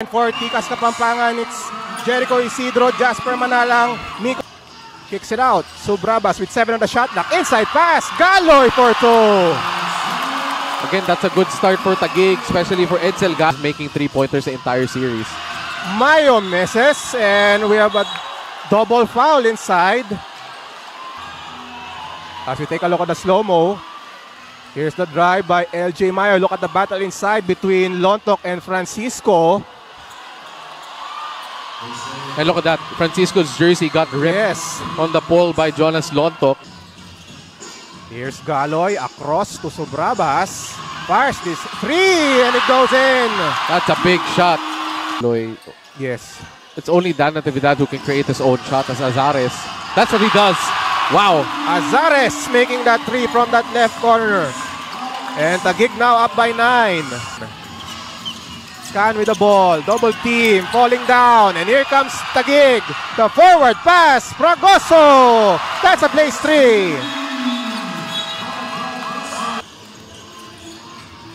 For Tikas Kapampangan, it's Jericho Isidro, Jasper Manalang, Miko kicks it out. Subrabas with 7 on the shot clock. Inside pass, Galoy for 2. Again, that's a good start for Taguig, especially for Edsel Gas, making 3-pointers the entire series. Mayo misses, and we have a double foul inside. As we take a look at the slow-mo, here's the drive by LJ Mayo. Look at the battle inside between Lontok and Francisco. And look at that, Francisco's jersey got ripped on the pole by Jonas Lontok. Here's Galoy across to Subrabas. Fires this 3 and it goes in. That's a big shot. Yes. It's only Dan Natividad who can create his own shot as Azares. That's what he does. Wow. Azares making that 3 from that left corner. And Taguig now up by 9. Can with the ball, double team, falling down, and here comes Taguig. The forward pass, Fragoso. That's a place 3.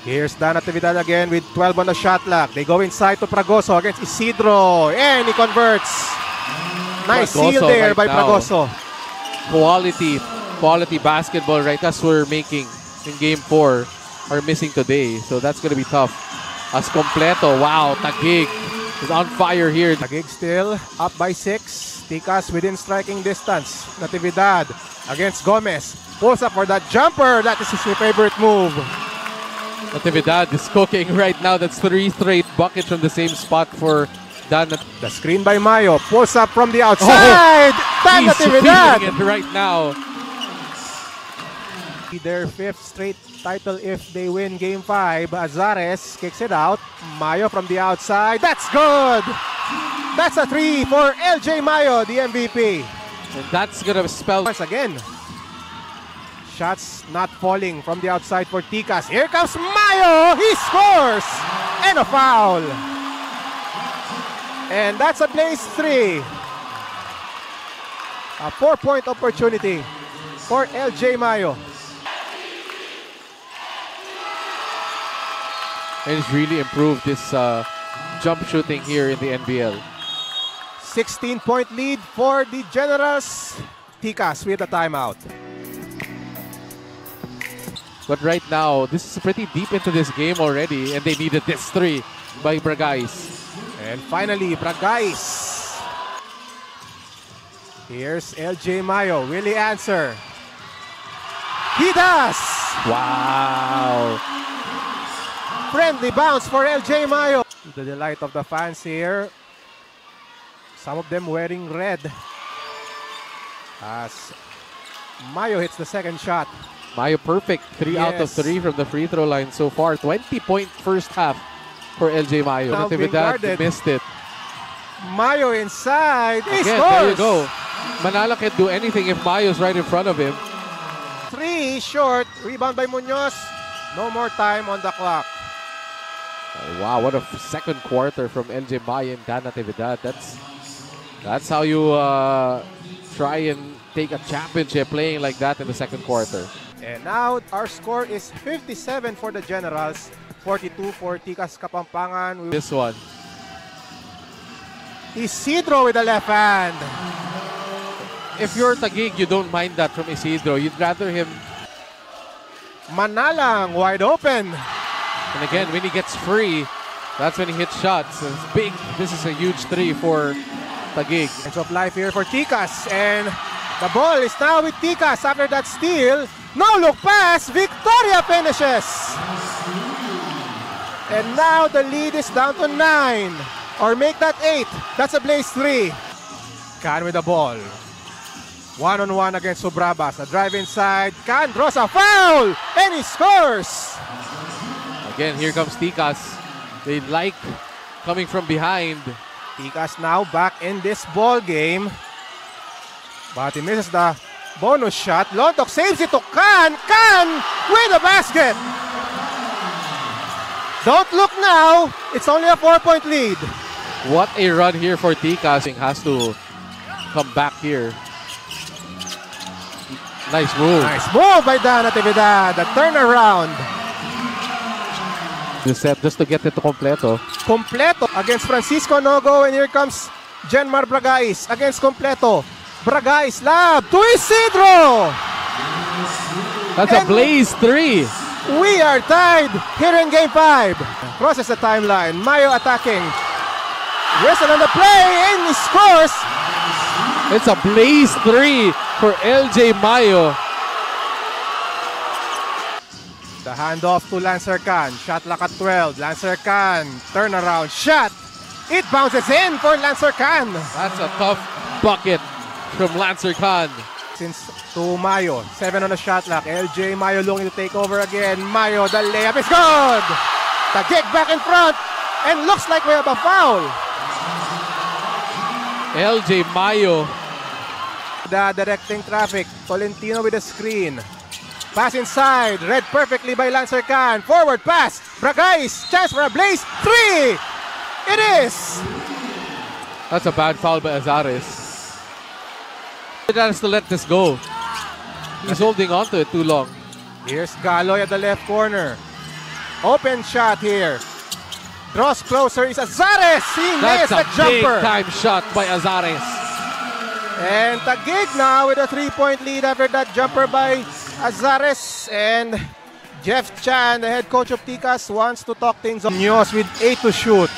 Here's Dan Natividad again with 12 on the shot clock. They go inside to Fragoso against Isidro, and he converts. Nice seal there by Fragoso. Quality basketball, right? That's what we're making in Game 4 are missing today, so that's going to be tough. As completo, wow, Taguig is on fire here. Taguig still up by 6. Tikas within striking distance. Natividad against Gomez. Pulls up for that jumper. That is his favorite move. Natividad is cooking right now. That's 3 straight buckets from the same spot for Dan. The screen by Mayo. Pulls up from the outside. Dan Natividad. He's it right now. Their 5th straight title if they win Game 5. Azares kicks it out. Mayo from the outside. That's good! That's a 3 for LJ Mayo, the MVP. And that's gonna spell once again. Shots not falling from the outside for Tikas. Here comes Mayo! He scores! And a foul. And that's a place 3. A 4-point opportunity for LJ Mayo. And he's really improved this jump shooting here in the NBL. 16-point lead for the Generals. Tikas with a timeout. But right now, this is pretty deep into this game already, and they needed this 3 by Bragais. And finally, Bragais. Here's LJ Mayo. Will he answer? He does! Wow! Friendly bounce for LJ Mayo. To the delight of the fans here. Some of them wearing red. As Mayo hits the second shot. Mayo perfect. 3 out of 3 from the free throw line so far. 20-point first half for LJ Mayo. Natividad missed it. Mayo inside. He Again, scores. there you go. Manala can't do anything if Mayo's right in front of him. 3 short. Rebound by Munoz. No more time on the clock. Wow, what a second quarter from LJ Mayo and Dan Natividad. That's how you try and take a championship, playing like that in the second quarter. And now our score is 57 for the Generals, 42 for Tikas Kapampangan. This one. Isidro with the left hand. If you're Taguig, you don't mind that from Isidro. You'd rather him. Manalang wide open. And again, when he gets free, that's when he hits shots. And it's big. This is a huge 3 for Taguig. End of life here for Tikas. And the ball is now with Tikas after that steal. No look pass. Victoria finishes. And now the lead is down to 9. Or make that 8. That's a blaze 3. Can with the ball. One-on-one against Subrabas. A drive inside. Can draws a foul. And he scores. Again, here comes Tikas. They like coming from behind. Tikas now back in this ball game. But he misses the bonus shot. Lontok saves it to Can. Can with the basket. Don't look now. It's only a 4-point lead. What a run here for Tikas. Has to come back here. Nice move. Nice move by Dan Natividad. The turnaround. The set just to get it to completo. Completo against Francisco Nogo, and here comes Jenmar Bragais against Completo. Bragais, lab to Isidro! That's a blaze 3. We are tied here in Game 5. Crosses the timeline. Mayo attacking. Whistle on the play and he scores. It's a blaze 3 for LJ Mayo. The handoff to Lancer Khan. Shot clock at 12. Lancer Khan. Turnaround shot. It bounces in for Lancer Khan. That's a tough bucket from Lancer Khan. Since to Mayo. 7 on the shot clock. LJ Mayo looking to take over again. Mayo, the layup is good. Taguig back in front. And looks like we have a foul. LJ Mayo. The directing traffic. Tolentino with a screen. Pass inside. Read perfectly by Lancer Khan. Forward pass. Bragais. Chance for a blaze. 3. It is. That's a bad foul by Azares. He has to let this go. He's holding on to it too long. Here's Galoy at the left corner. Open shot here. Draws closer is Azares. He nails the jumper. That's a big time shot by Azares. And Taguig now with a 3-point lead after that jumper by Azares. And Jeff Chan, the head coach of Ticas, wants to talk things on. Munoz with 8 to shoot.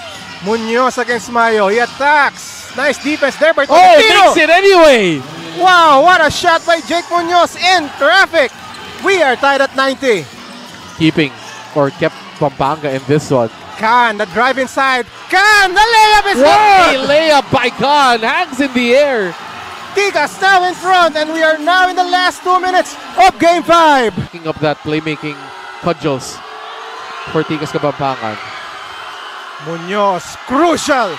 Munoz against Mayo. He attacks. Nice defense there by Tolentino. Oh, makes it anyway. Wow, what a shot by Jake Munoz in traffic. We are tied at 90. Keeping or kept Pampanga in this one. Khan, the drive inside. Khan, the layup is What good. a layup by Khan. Hangs in the air. Ticas now in front, and we are now in the last 2 minutes of Game 5. Picking up that playmaking cudgels for Ticas Kapampangan. Munoz, crucial.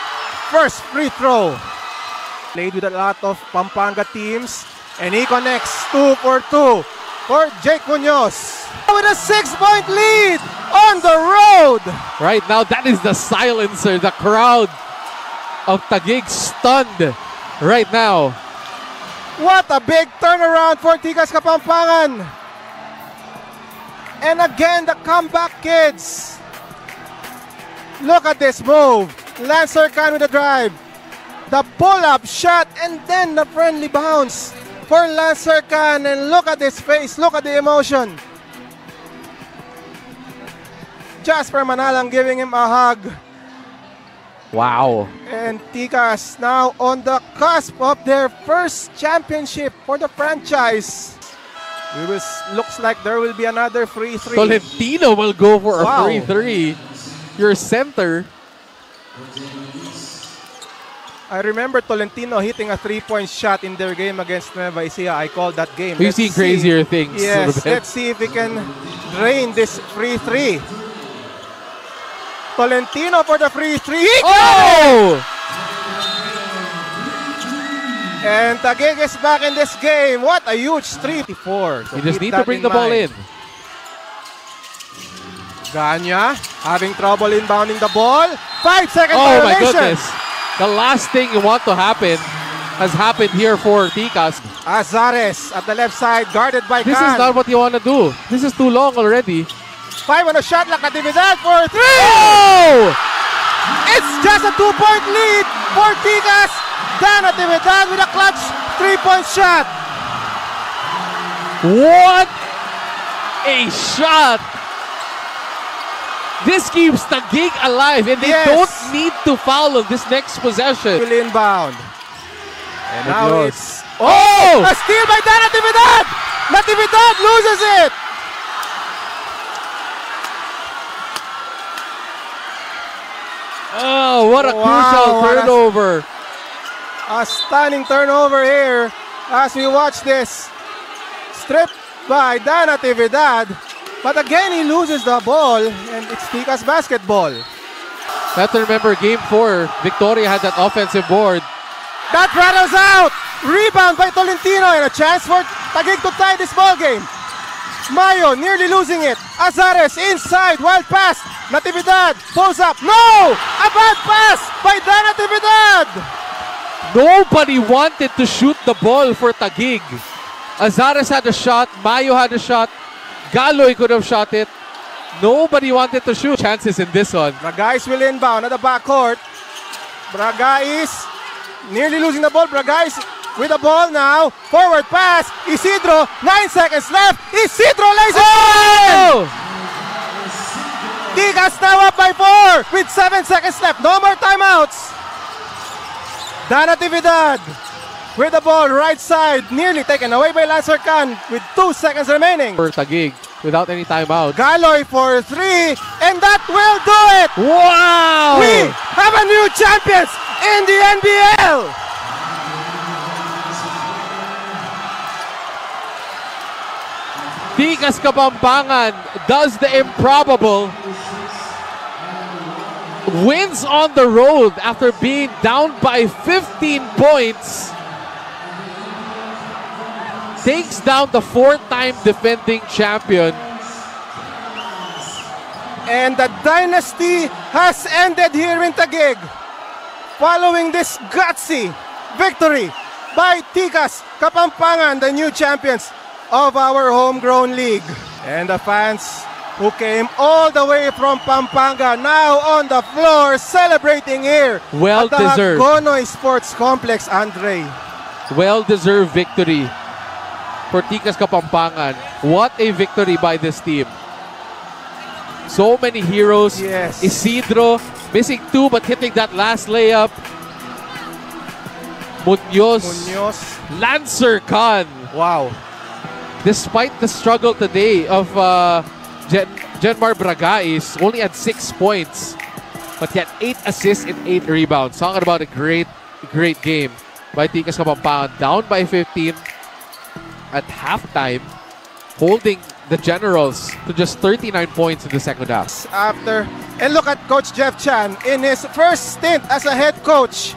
First free throw. Played with a lot of Pampanga teams, and he connects 2 for 2 for Jake Munoz. With a 6-point lead on the road. Right now, that is the silencer. The crowd of Taguig stunned right now. What a big turnaround for Ticas Kapampangan. And again, the comeback kids. Look at this move. Lancer Khan with the drive. The pull-up shot and then the friendly bounce for Lancer Khan. And look at his face. Look at the emotion. Jasper Manalang giving him a hug. Wow. And Ticas now on the cusp of their first championship for the franchise. Looks like there will be another free three. Tolentino will go for a Wow. free 3. Your center. I remember Tolentino hitting a 3-point shot in their game against Nueva Ecija. I called that game. We've seen crazier things. Yes, let's see if we can drain this free 3. Tolentino for the free 3. He got it! Oh! And Taguig is back in this game. What a huge 3-4. You just need to bring the ball in. Ganya having trouble inbounding the ball. 5-second Oh my violation. goodness. The last thing you want to happen has happened here for Ticas. Azares at the left side, guarded by This Khan. is not what you want to do. This is too long already. 5 on a shot like Natividad for 3. Oh! It's just a 2-point lead for Ticas. Dan Natividad with a clutch 3-point shot. What a shot! This keeps Taguig alive, and they Yes. don't need to foul on this next possession. Will inbound. And now Munoz. it's Oh! a steal by Dan Natividad. Natividad loses it. Oh, what a Wow, crucial what a- turnover. A stunning turnover here as we watch this. Stripped by Dan Natividad. But again, he loses the ball, and it's Ticas basketball. Have to remember, Game 4, Victoria had that offensive board. That rattles out. Rebound by Tolentino, and a chance for Taguig to tie this ball game. Mayo nearly losing it. Azares inside, wild pass. Natividad pulls up. No! A bad pass by Dan Natividad. Nobody wanted to shoot the ball for Taguig. Azares had a shot, Mayo had a shot, Galoy could have shot it. Nobody wanted to shoot. Chances in this one. Bragais will inbound at the backcourt. Bragais nearly losing the ball. Bragais with the ball now. Forward pass. Isidro. 9 seconds left. Isidro lays it in! Tikas now up by 4 with 7 seconds left. No more timeouts. Dan Natividad with the ball right side. Nearly taken away by Lancer Can with 2 seconds remaining. For Taguig without any timeout. Galoy for 3. And that will do it. Wow! We have a new champions in the NBL. Tikas Kapampangan does the improbable. Wins on the road after being down by 15 points. Takes down the 4-time defending champion. And the dynasty has ended here in Taguig. Following this gutsy victory by Tikas Kapampangan, the new champions of our homegrown league. And the fans who came all the way from Pampanga now on the floor celebrating here Well at the deserved. Hagonoy Sports Complex, Andre. Well-deserved victory for Tikas Kapampangan. What a victory by this team. So many heroes. Yes. Isidro missing 2 but hitting that last layup. Munoz. Lancer Can. Wow. Despite the struggle today of Genmar Bragais, only had 6 points, but he had 8 assists and 8 rebounds. Talking about a great game by Tikas Kapampangan. Down by 15 at halftime, holding the Generals to just 39 points in the second half. And look at Coach Jeff Chan in his first stint as a head coach.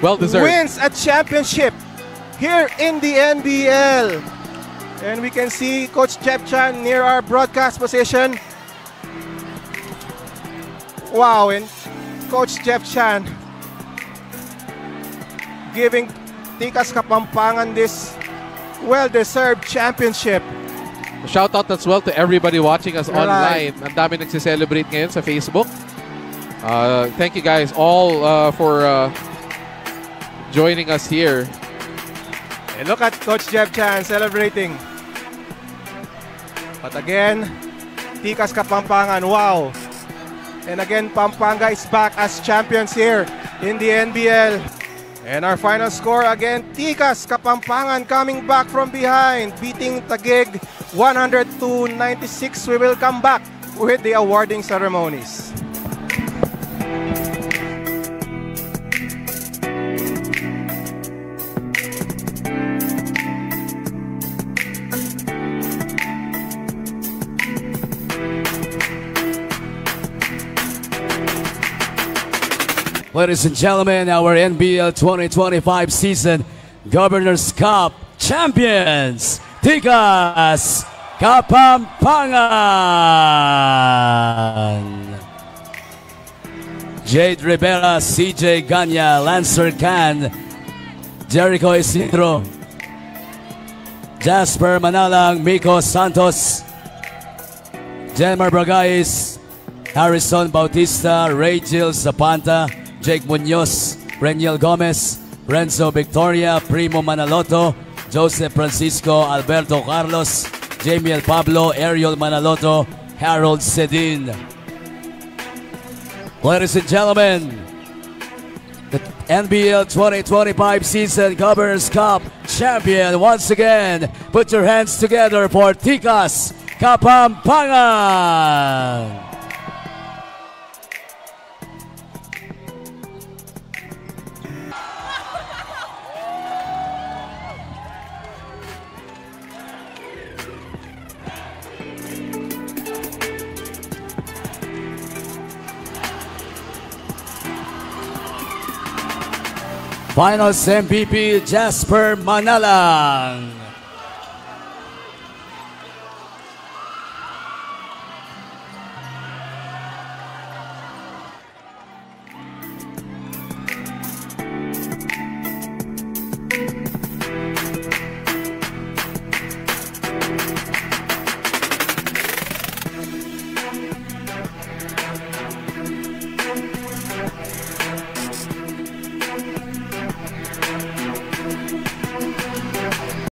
Well deserved. Wins a championship here in the NBL. And we can see Coach Jeff Chan near our broadcast position. Wow, and Coach Jeff Chan giving Tikas Kapampangan this well-deserved championship. Shout out as well to everybody watching us online. Ang dami nagsiselebrate ngayon sa Facebook. Thank you guys all for joining us here. And look at Coach Jeff Chan celebrating. But again, Tikas Kapampangan, wow. And again, Pampanga is back as champions here in the NBL. And our final score again, Tikas Kapampangan coming back from behind, beating Taguig 102-96. We will come back with the awarding ceremonies. Ladies and gentlemen, our NBL 2025 season Governor's Cup champions, Tikas Kapampangan. Jade Rivera, CJ Ganya, Lancer Can, Jericho Isidro, Jasper Manalang, Miko Santos, Genmar Bragais, Harrison Bautista, Rachel Zapanta, Jake Munoz, Reniel Gomez, Renzo Victoria, Primo Manaloto, Joseph Francisco, Alberto Carlos, Jamiel Pablo, Ariel Manaloto, Harold Sedin. Ladies and gentlemen, the NBL 2025 season Governor's Cup champion once again. Put your hands together for Tikas Kapampangan. Finals MVP Jasper Manalang.